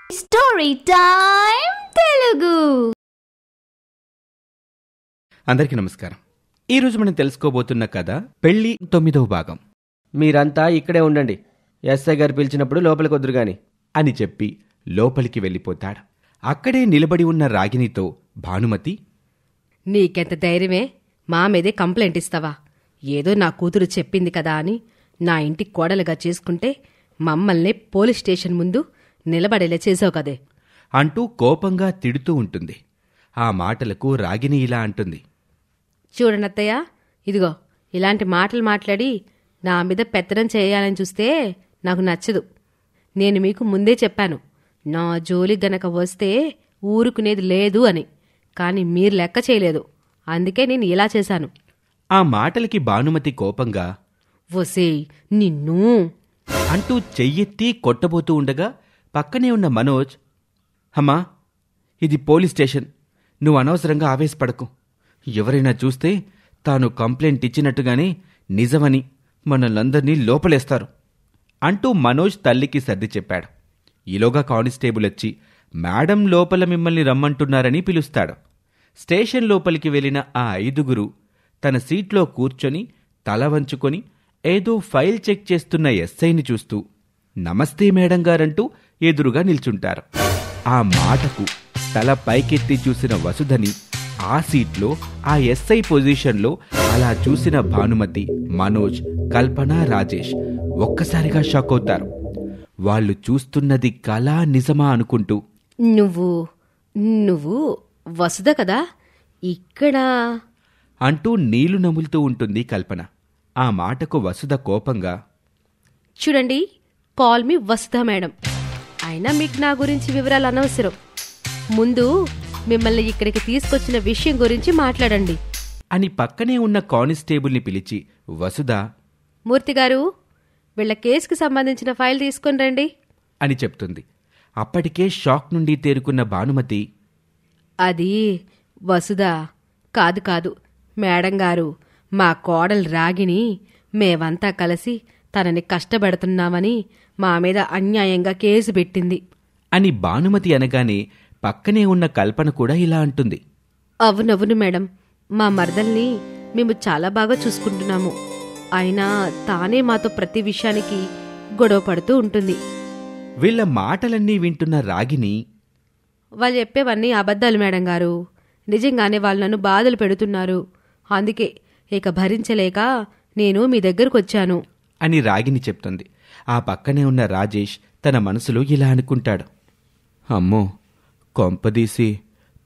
Story time Telugu. అందరికీ నమస్కారం. ఈరోజు మనం తెలుసుకోబోతున్న కథ పెళ్లి 9వ భాగం. మీరంతా ఇక్కడే ఉండండి, ఎస్ఐ గారు పిలిచినప్పుడు లోపలికి వద్దురు గాని అని చెప్పి లోపలికి వెళ్ళిపోతాడు. అక్కడే నిలబడి ఉన్న రాగినితో భానుమతి, నీకెంత ధైర్యమే మా మీదే కంప్లైంట్ ఇస్తావా? ఏదో నా కూతురు చెప్పింది కదా అని నా ఇంటి కోడలుగా చేసుకుంటే మమ్మల్ని పోలీస్ స్టేషన్ ముందు నిలబడేలా చేసావు కదే అంటూ కోపంగా తిడుతూ ఉంటుంది. ఆ మాటలకు రాగిని ఇలా అంటుంది. చూడనత్తయ్య, ఇదిగో ఇలాంటి మాటలు మాట్లాడి నా మీద పెత్తనం చేయాలని చూస్తే నాకు నచ్చదు. నేను మీకు ముందే చెప్పాను, నా జోలి గనక వస్తే ఊరుకునేది లేదు అని. కానీ మీరు లెక్క చేయలేదు, అందుకే నేను ఇలా చేశాను. ఆ మాటలకి భానుమతి కోపంగా, ఒసేయ్ నిన్ను అంటూ చెయ్యెత్తి కొట్టబోతూ ఉండగా పక్కనే ఉన్న మనోజ్, అమ్మా ఇది పోలీస్ స్టేషన్, నువ్వు అనవసరంగా ఆవేశపడకు. ఎవరైనా చూస్తే తాను కంప్లైంట్ ఇచ్చినట్టుగానే నిజమని మనల్నందర్నీ లోపలేస్తారు అంటూ మనోజ్ తల్లికి సర్ది చెప్పాడు. ఈలోగా కానిస్టేబుల్ వచ్చి మేడం లోపల మిమ్మల్ని రమ్మంటున్నారని పిలుస్తాడు. స్టేషన్ లోపలికి వెళ్లిన ఆ 5గురు తన సీట్లో కూర్చొని తల వంచుకొని ఏదో ఫైల్ చెక్ చేస్తున్న ఎస్ఐని చూస్తూ నమస్తే మేడం గారంటూ ఎదురుగా నిల్చుంటారు. ఆ మాటకు తల పైకెత్తి చూసిన వసుధని ఆ సీట్లో ఆ ఎస్ఐ పొజిషన్లో అలా చూసిన భానుమతి, మనోజ్, కల్పన, రాజేష్ ఒక్కసారిగా షాక్ అవుతారు. వాళ్ళు చూస్తున్నది కళా నిజమా అనుకుంటూ, నువ్వు నువ్వు వసుధ కదా ఇక్కడ అంటూ నీళ్లు నములుతూ ఉంటుంది కల్పన. ఆ మాటకు వసుధ కోపంగా, చూడండి, కాల్ మీ వసుధ మేడం. అయినా మీకు నా గురించి వివరాలు అనవసరం. ముందు మిమ్మల్ని ఇక్కడికి తీసుకొచ్చిన విషయం గురించి మాట్లాడండి అని పక్కనే ఉన్న కానిస్టేబుల్ని పిలిచి వసుధ, మూర్తిగారు వీళ్ల కేసుకి సంబంధించిన ఫైల్ తీసుకొని రండి అని చెప్తుంది. అప్పటికే షాక్ నుండి తేరుకున్న భానుమతి, అది వసుధ కాదు కాదు మేడం గారు, మా కోడలు రాగిని మేమంతా కలిసి తనని కష్టపెడుతున్నామని మా మీద అన్యాయంగా కేసు పెట్టింది అని భానుమతి అనగానే పక్కనే ఉన్న కల్పన కూడా ఇలా అంటుంది. అవునవును మేడం, మా మరదల్ని మేము చాలా బాగా చూసుకుంటున్నాము. అయినా తానే మాతో ప్రతి విషయానికి గొడవ పడుతూ ఉంటుంది. వీళ్ల మాటలన్నీ వింటున్న రాగిని, వాళ్ళు చెప్పేవన్నీ అబద్ధాలు మేడం గారు. నిజంగానే వాళ్ళు నన్ను బాధలు పెడుతున్నారు. అందుకే ఇక భరించలేక నేను మీ దగ్గరకు వచ్చాను అని రాగిని చెప్తుంది. ఆ పక్కనే ఉన్న రాజేష్ తన మనసులో ఇలా అనుకుంటాడు. అమ్మో, కొంపదీసి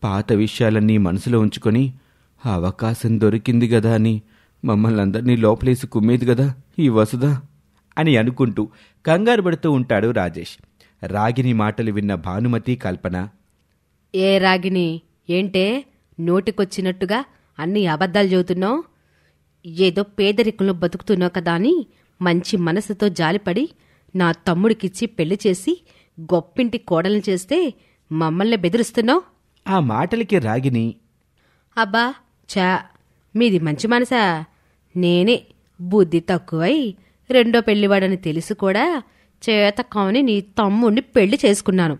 పాత విషయాలన్నీ మనసులో ఉంచుకొని అవకాశం దొరికింది గదా అని మమ్మల్ని అందరినీ లోపలేసి కుమ్మేది గదా ఈ వసుధ అని అనుకుంటూ కంగారు పడుతూ ఉంటాడు రాజేష్. రాగిని మాటలు విన్న భానుమతి, కల్పన, ఏ రాగిని, ఏంటే నోటికొచ్చినట్టుగా అన్ని అబద్ధాలు చెబుతున్నావు? ఏదో పేదరికంలో బతుకుతున్నావు కదా అని మంచి మనసుతో జాలిపడి నా తమ్ముడికిచ్చి పెళ్లి చేసి గొప్పింటి కోడలను చేస్తే మమ్మల్ని బెదిరిస్తున్నావు? ఆ మాటలకి రాగిని, అబ్బా చా, మీది మంచి మనసా? నేనే బుద్ధి తక్కువై రెండో పెళ్లివాడని తెలిసి కూడా చేత కాని నీ తమ్ముడిని పెళ్లి చేసుకున్నాను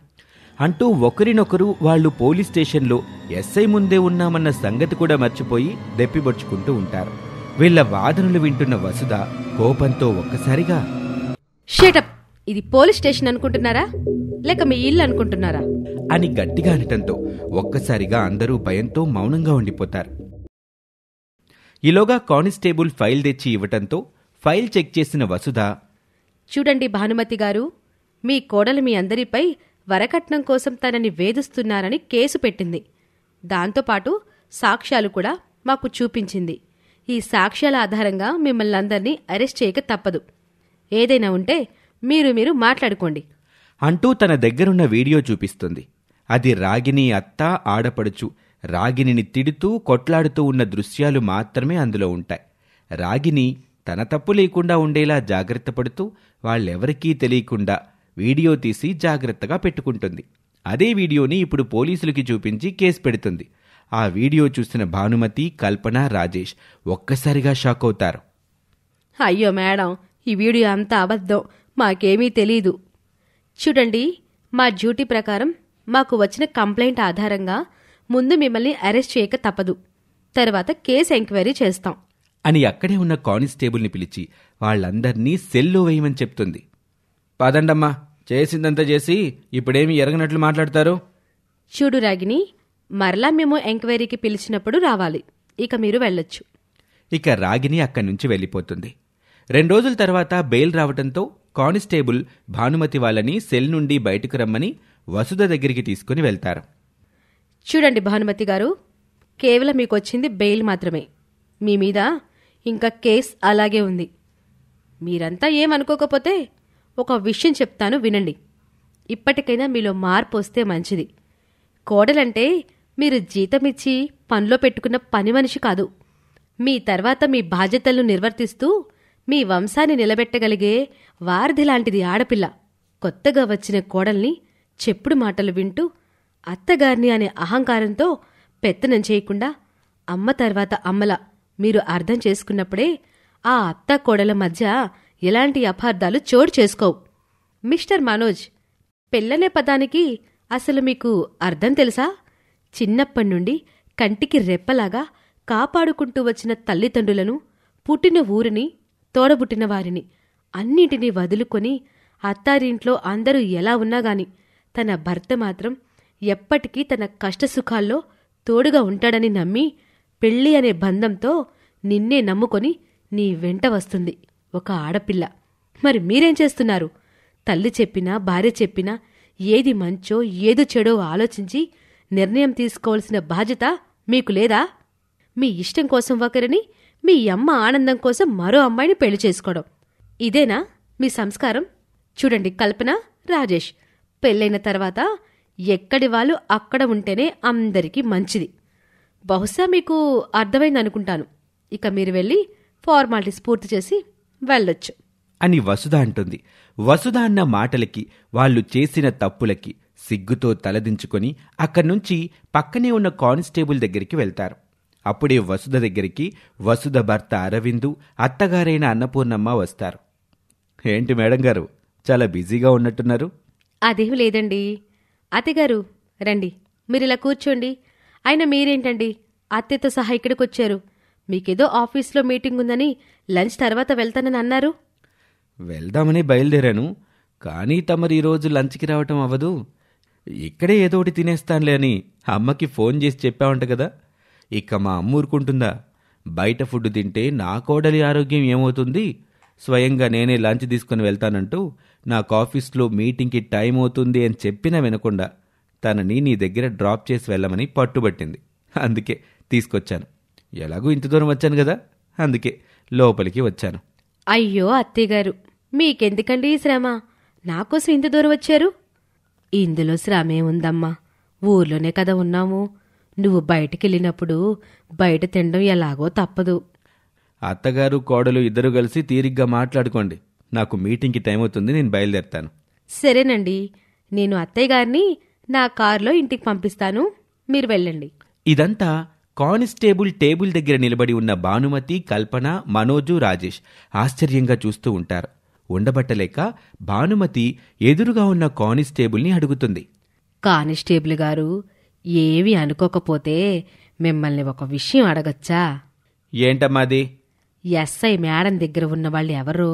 అంటూ ఒకరినొకరు వాళ్లు పోలీస్ స్టేషన్లో ఎస్ఐ ముందే ఉన్నామన్న సంగతి కూడా మర్చిపోయి దెప్పిబొచ్చుకుంటూ ఉంటారు. వీళ్ల వాదనలు వింటున్న వసుధ కోపంతో ఒక్కసారిగా, షేటప్, ఇది పోలీస్ స్టేషన్ అనుకుంటున్నారా లేక మీ ఇల్లు అనుకుంటున్నారా అని గట్టిగా అనటంతో ఒక్కసారిగా అందరూ భయంతో మౌనంగా ఉండిపోతారు. ఈలోగా కానిస్టేబుల్ ఫైల్ తెచ్చి ఇవ్వటంతో ఫైల్ చెక్ చేసిన వసుధ, చూడండి భానుమతి గారు, మీ కోడలు మీ అందరిపై వరకట్నం కోసం తనని వేధిస్తున్నారని కేసు పెట్టింది. దాంతోపాటు సాక్ష్యాలు కూడా మాకు చూపించింది. ఈ సాక్ష్యాల ఆధారంగా మిమ్మల్ని అందరినీ అరెస్ట్ చేయక తప్పదు. ఏదైనా ఉంటే మీరు మాట్లాడుకోండి అంటూ తన దగ్గరున్న వీడియో చూపిస్తుంది. అది రాగిని అత్త, ఆడపడుచు రాగిణిని తిడుతూ కొట్లాడుతూ ఉన్న దృశ్యాలు మాత్రమే అందులో ఉంటాయి. రాగిని తన తప్పు లేకుండా ఉండేలా జాగ్రత్త పడుతూ వాళ్ళెవరికీ తెలియకుండా వీడియో తీసి జాగ్రత్తగా పెట్టుకుంటుంది. అదే వీడియోని ఇప్పుడు పోలీసులకి చూపించి కేసు పెడుతుంది. ఆ వీడియో చూసిన భానుమతి, కల్పన, రాజేష్ ఒక్కసారిగా షాక్ అవుతారు. అయ్యో మేడం, ఈ వీడియో అంతా అబద్ధం, మాకేమీ తెలీదు. చూడండి, మా డ్యూటీ ప్రకారం మాకు వచ్చిన కంప్లైంట్ ఆధారంగా ముందు మిమ్మల్ని అరెస్ట్ చేయక తప్పదు. తర్వాత కేసు ఎంక్వైరీ చేస్తాం అని అక్కడే ఉన్న కానిస్టేబుల్ని పిలిచి వాళ్ళందర్నీ సెల్లో వేయమని చెప్తుంది. పదండమ్మా, చేసిందంతా చేసి ఇప్పుడేమి ఎరగనట్లు మాట్లాడతారు? చూడు రాగిని, మరలా మేము ఎంక్వైరీకి పిలిచినప్పుడు రావాలి. ఇక మీరు వెళ్ళొచ్చు. ఇక రాగిని అక్కడి నుంచి వెళ్ళిపోతుంది. 2 రోజుల తర్వాత బెయిల్ రావటంతో కానిస్టేబుల్ భానుమతి వాళ్ళని సెల్ నుండి బయటకు రమ్మని వసుధ దగ్గరికి తీసుకుని వెళ్తారు. చూడండి భానుమతి గారు, కేవలం మీకు వచ్చింది బెయిల్ మాత్రమే. మీ మీద ఇంకా కేస్ అలాగే ఉంది. మీరంతా ఏమనుకోకపోతే ఒక విషయం చెప్తాను, వినండి. ఇప్పటికైనా మీలో మార్పు వస్తే మంచిది. కోడలంటే మీరు జీతమిచ్చి పనిలో పెట్టుకున్న పని మనిషి కాదు. మీ తర్వాత మీ బాధ్యతలను నిర్వర్తిస్తూ మీ వంశాన్ని నిలబెట్టగలిగే వారధి లాంటిది ఆడపిల్ల. కొత్తగా వచ్చిన కోడల్ని చెప్పుడు మాటలు వింటూ అత్తగారిని అనే అహంకారంతో పెత్తనం చేయకుండా అమ్మ తర్వాత అమ్మలా మీరు అర్థం చేసుకున్నప్పుడే ఆ అత్త కోడల మధ్య ఎలాంటి అపార్థాలు చోటు చేసుకోవు. మిస్టర్ మనోజ్, పెళ్ళనే పదానికి అసలు మీకు అర్థం తెలుసా? చిన్నప్పటినుండి కంటికి రెప్పలాగా కాపాడుకుంటూ వచ్చిన తల్లిదండ్రులను, పుట్టిన ఊరిని, తోడబుట్టిన వారిని అన్నింటినీ వదులుకొని అత్తారింట్లో అందరూ ఎలా ఉన్నాగాని తన భర్త మాత్రం ఎప్పటికీ తన కష్టసుఖాల్లో తోడుగా ఉంటాడని నమ్మి పెళ్ళి అనే బంధంతో నిన్నే నమ్ముకొని నీ వెంట వస్తుంది ఒక ఆడపిల్ల. మరి మీరేం చేస్తున్నారు? తల్లి చెప్పినా భార్య చెప్పినా ఏది మంచో ఏది చెడో ఆలోచించి నిర్ణయం తీసుకోవాల్సిన బాధ్యత మీకు లేదా? మీ ఇష్టం కోసం ఒకరిని, మీ అమ్మ ఆనందం కోసం మరో అమ్మాయిని పెళ్లి చేసుకోవడం, ఇదేనా మీ సంస్కారం? చూడండి కల్పన, రాజేష్, పెళ్ళైన తర్వాత ఎక్కడి వాళ్ళు అక్కడ ఉంటేనే అందరికీ మంచిది. బహుశా మీకు అర్థమైందనుకుంటాను. ఇక మీరు వెళ్ళి ఫార్మాలిటీస్ పూర్తి చేసి వెళ్ళొచ్చు అని వసుధ అంటుంది. వసుధ అన్న మాటలకి, వాళ్ళు చేసిన తప్పులకి సిగ్గుతో తలదించుకొని అక్కడ్నుంచి పక్కనే ఉన్న కానిస్టేబుల్ దగ్గరికి వెళ్తారు. అప్పుడే వసుధ దగ్గరికి వసుధ భర్త అరవిందు, అత్తగారైన అన్నపూర్ణమ్మ వస్తారు. ఏంటి మేడం గారు, చాలా బిజీగా ఉన్నట్టున్నారు? అదేం లేదండి. అత్తగారు రండి, మీరిలా కూర్చోండి. అయినా మీరేంటండి అత్తయ్యతో సహా ఇక్కడికొచ్చారు? మీకేదో ఆఫీస్లో మీటింగ్ ఉందని లంచ్ తర్వాత వెళ్తానని అన్నారు. వెళ్దామని బయలుదేరాను, కానీ తమరు ఈరోజు లంచ్కి రావటం అవ్వదు. ఇక్కడే ఏదో ఒకటి తినేస్తానులే అని అమ్మకి ఫోన్ చేసి చెప్పావంట కదా. ఇక మా అమ్మ ఊరుకుంటుందా? బయట ఫుడ్ తింటే నా కోడలి ఆరోగ్యం ఏమవుతుంది? స్వయంగా నేనే లంచ్ తీసుకుని వెళ్తానంటూ నాకు ఆఫీస్లో మీటింగ్కి టైం అవుతుంది అని చెప్పినా వినకుండా తనని నీ దగ్గర డ్రాప్ చేసి వెళ్ళమని పట్టుబట్టింది. అందుకే తీసుకొచ్చాను. ఎలాగూ ఇంత దూరం వచ్చాను కదా, అందుకే లోపలికి వచ్చాను. అయ్యో అత్తయ్యగారు, మీకెందుకండి ఈ శ్రమ? నాకోసం ఇంత దూరం వచ్చారు? ఇందులో శ్రమేముందమ్మా, ఊర్లోనే కదా ఉన్నాము. నువ్వు బయటికెళ్ళినప్పుడు బయట తినడం ఎలాగో తప్పదు. అత్తగారు కోడలు ఇద్దరు కలిసి తీరిగ్గా మాట్లాడుకోండి. నాకు మీటింగ్కి టైం అవుతుంది, నేను బయలుదేరుతాను. సరేనండి, నేను అత్తయ్య గారిని నా కారులో ఇంటికి పంపిస్తాను, మీరు వెళ్ళండి. ఇదంతా కానిస్టేబుల్ టేబుల్ దగ్గర నిలబడి ఉన్న భానుమతి, కల్పన, మనోజు, రాజేష్ ఆశ్చర్యంగా చూస్తూ ఉంటారు. ఉండబట్టలేక భానుమతి ఎదురుగా ఉన్న కానిస్టేబుల్ని అడుగుతుంది. కానిస్టేబుల్ గారు, ఏవి అనుకోకపోతే మిమ్మల్ని ఒక విషయం అడగచ్చా? ఏంటమ్మాది? ఎస్ఐ మేడం దగ్గర ఉన్న వాళ్ళు ఎవరో,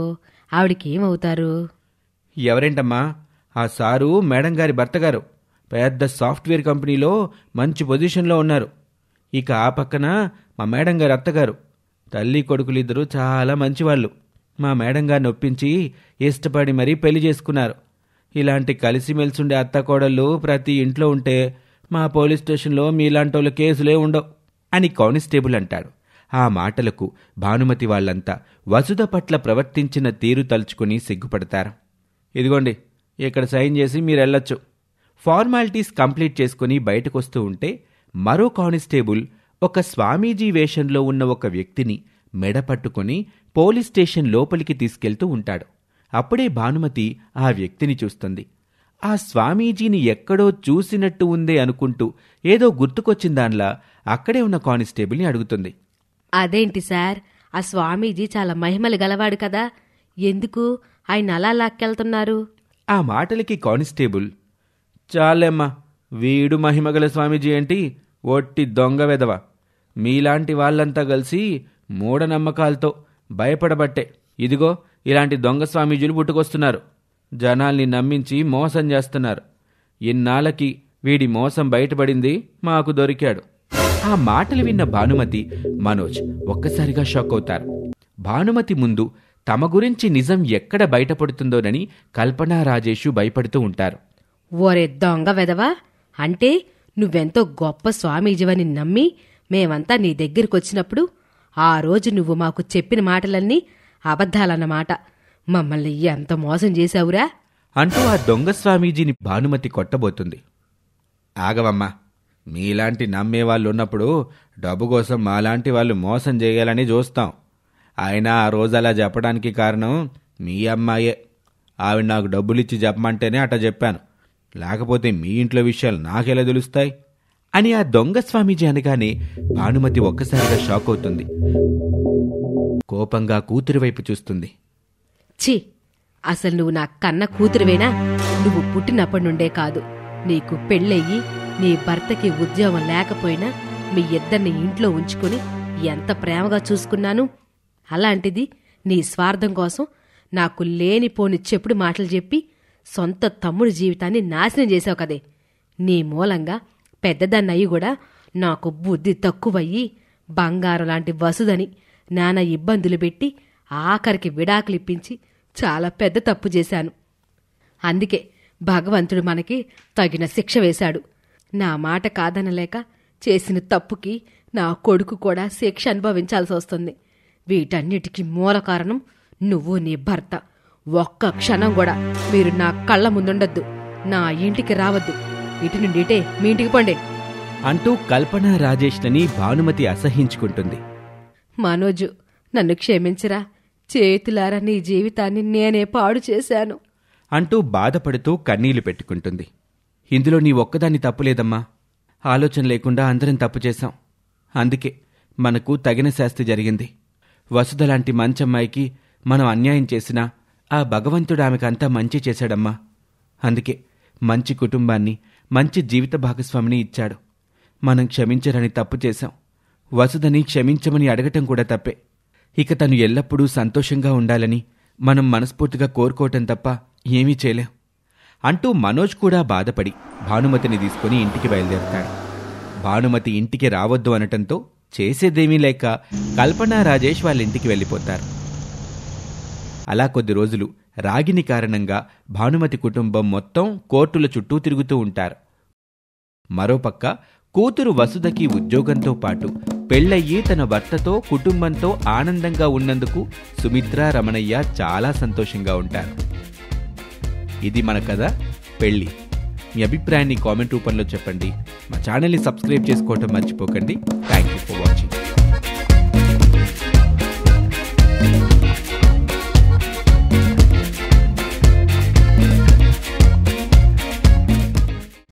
ఆవిడికేమవుతారు? ఎవరేంటమ్మా? ఆ సారు మేడం గారి భర్త గారు. పెద్ద సాఫ్ట్వేర్ కంపెనీలో మంచి పొజిషన్లో ఉన్నారు. ఇక ఆ పక్కన మా మేడం గారి అత్తగారు. తల్లి కొడుకులిద్దరూ చాలా మంచివాళ్ళు. మా మేడం గారిని ఒప్పించి ఇష్టపడి మరీ పెళ్లి చేసుకున్నారు. ఇలాంటి కలిసిమెలిసుండే అత్తకోడళ్ళు ప్రతి ఇంట్లో ఉంటే మా పోలీస్ స్టేషన్లో మీలాంటోళ్ళ కేసులే ఉండవు అని కానిస్టేబుల్ అంటాడు. ఆ మాటలకు భానుమతి వాళ్ళంతా వసుధ పట్ల ప్రవర్తించిన తీరు తలుచుకుని సిగ్గుపడతారు. ఇదిగోండి, ఇక్కడ సైన్ చేసి మీరెళ్ళొచ్చు. ఫార్మాలిటీస్ కంప్లీట్ చేసుకుని బయటకొస్తూ ఉంటే మరో కానిస్టేబుల్ ఒక స్వామీజీ వేషంలో ఉన్న ఒక వ్యక్తిని మెడపట్టుకుని పోలీస్ స్టేషన్ లోపలికి తీసుకెళ్తూ ఉంటాడు. అప్పుడే భానుమతి ఆ వ్యక్తిని చూస్తుంది. ఆ స్వామీజీని ఎక్కడో చూసినట్టు ఉందే అనుకుంటూ ఏదో గుర్తుకొచ్చిందాన్లా అక్కడే ఉన్న కానిస్టేబుల్ని అడుగుతుంది. అదేంటి సార్, ఆ స్వామీజీ చాలా మహిమలు గలవాడు కదా, ఎందుకు ఆయన అలా లాక్కెళ్తున్నారు? ఆ మాటలకి కానిస్టేబుల్, చాలేమ్మా, వీడు మహిమగల స్వామీజీ ఏంటి, ఒట్టి దొంగ వెదవ. మీలాంటి వాళ్ళంతా కలిసి మూఢనమ్మకాలతో భయపడబట్టే ఇదిగో ఇలాంటి దొంగ స్వామీజీలు పుట్టుకొస్తున్నారు. జనాల్ని నమ్మించి మోసం చేస్తున్నారు. ఇన్నాళ్ళకి వీడి మోసం బయటపడింది, మాకు దొరికాడు. ఆ మాటలు విన్న భానుమతి, మనోజ్ ఒక్కసారిగా షాక్ అవుతారు. భానుమతి ముందు తమ గురించి నిజం ఎక్కడ బయటపడుతుందోనని కల్పనా, రాజేషు భయపడుతూ ఉంటారు. ఓరే దొంగ వెదవా, అంటే నువ్వెంతో గొప్ప స్వామీజీవని నమ్మి మేమంతా నీ దగ్గరికొచ్చినప్పుడు ఆ రోజు నువ్వు మాకు చెప్పిన మాటలన్నీ అబద్ధాలన్నమాట. మమ్మల్ని ఎంత మోసం చేశావురా అంటూ ఆ దొంగ స్వామీజీని భానుమతి కొట్టబోతుంది. ఆగవమ్మా, మీలాంటి నమ్మేవాళ్ళు ఉన్నప్పుడు డబ్బు కోసం మాలాంటి వాళ్ళు మోసం చేయాలని చూస్తాం. అయినా ఆ రోజు అలా చెప్పడానికి కారణం మీ అమ్మాయే. ఆవిడ నాకు డబ్బులిచ్చి చెప్పమంటేనే అట్ట చెప్పాను, లేకపోతే మీ ఇంట్లో విషయాలు నాకెలా తెలుస్తాయి అని ఆ దొంగ స్వామీజీ అనగానే భానుమతి ఒక్కసారిగా షాక్ అవుతుంది. కోపంగా కూతురి వైపు చూస్తుంది. ఛీ, అసలు నువ్వు నా కన్న కూతురువేనా? నువ్వు పుట్టినప్పటి నుండే కాదు, నీకు పెళ్ళయ్యి నీ భర్తకి ఉద్యోగం లేకపోయినా మీ ఇద్దరిని ఇంట్లో ఉంచుకుని ఎంత ప్రేమగా చూసుకున్నాను. అలాంటిది నీ స్వార్థం కోసం నాకు లేనిపోని చెప్పుడు మాటలు చెప్పి సొంత తమ్ముడి జీవితాన్ని నాశనం చేశావు కదే. నీ మూలంగా పెద్దదాన్నయ్యి కూడా నాకు బుద్ధి తక్కువయ్యి బంగారం లాంటి వసుదని నానా ఇబ్బందులు పెట్టి ఆఖరికి విడాకులిప్పించి చాలా పెద్ద తప్పు చేశాను. అందుకే భగవంతుడు మనకి తగిన శిక్ష వేశాడు. నా మాట కాదనలేక చేసిన తప్పుకి నా కొడుకు కూడా శిక్ష అనుభవించాల్సి వస్తుంది. వీటన్నిటికీ మూల కారణం నువ్వు, నీ భర్త. ఒక్క క్షణం కూడా మీరు నా కళ్ళ ముందుండొద్దు, నా ఇంటికి రావద్దు. ఇటు నుండి ఇటే మీ ఇంటికి పండే అంటూ కల్పన, రాజేష్లని భానుమతి అసహించుకుంటుంది. మనోజు, నన్ను క్షమించరా. చేతులారా నీ జీవితాన్ని నేనే పాడు చేశాను అంటూ బాధపడుతూ కన్నీళ్లు పెట్టుకుంటుంది. ఇందులో నీ ఒక్కదాన్ని తప్పులేదమ్మా. ఆలోచన లేకుండా అందరం తప్పు చేశాం. అందుకే మనకు తగిన శాస్తి జరిగింది. వసుధలాంటి మంచమ్మాయికి మనం అన్యాయం చేసినా ఆ భగవంతుడు ఆమెకంతా మంచి చేశాడమ్మా. అందుకే మంచి కుటుంబాన్ని, మంచి జీవిత భాగస్వామిని ఇచ్చాడు. మనం క్షమించరని తప్పు చేశాం. వసుధని క్షమించమని అడగటం కూడా తప్పే. ఇక తను ఎల్లప్పుడూ సంతోషంగా ఉండాలని మనం మనస్ఫూర్తిగా కోరుకోవటం తప్ప ఏమీ చేయలేం అంటూ మనోజ్ కూడా బాధపడి భానుమతిని తీసుకుని ఇంటికి బయలుదేరతాడు. భానుమతి ఇంటికి రావద్దు అనటంతో చేసేదేమీ లేక కల్పన, రాజేష్ వాళ్ళ ఇంటికి వెళ్ళిపోతారు. అలా కొద్ది రోజులు రాగిని కారణంగా భానుమతి కుటుంబం మొత్తం కోర్టుల చుట్టూ తిరుగుతూ ఉంటారు. మరోపక్క కూతురు వసుధకి ఉద్యోగంతో పాటు పెళ్ళయ్యి తన భర్తతో, కుటుంబంతో ఆనందంగా ఉన్నందుకు సుమిత్ర, రమణయ్య చాలా సంతోషంగా ఉంటారు. ఇది మన కథ పెళ్ళి. మీ అభిప్రాయాన్ని కామెంట్ రూపంలో చెప్పండి. మా ఛానల్ని సబ్స్క్రైబ్ చేసుకోవటం మర్చిపోకండి. Thank you.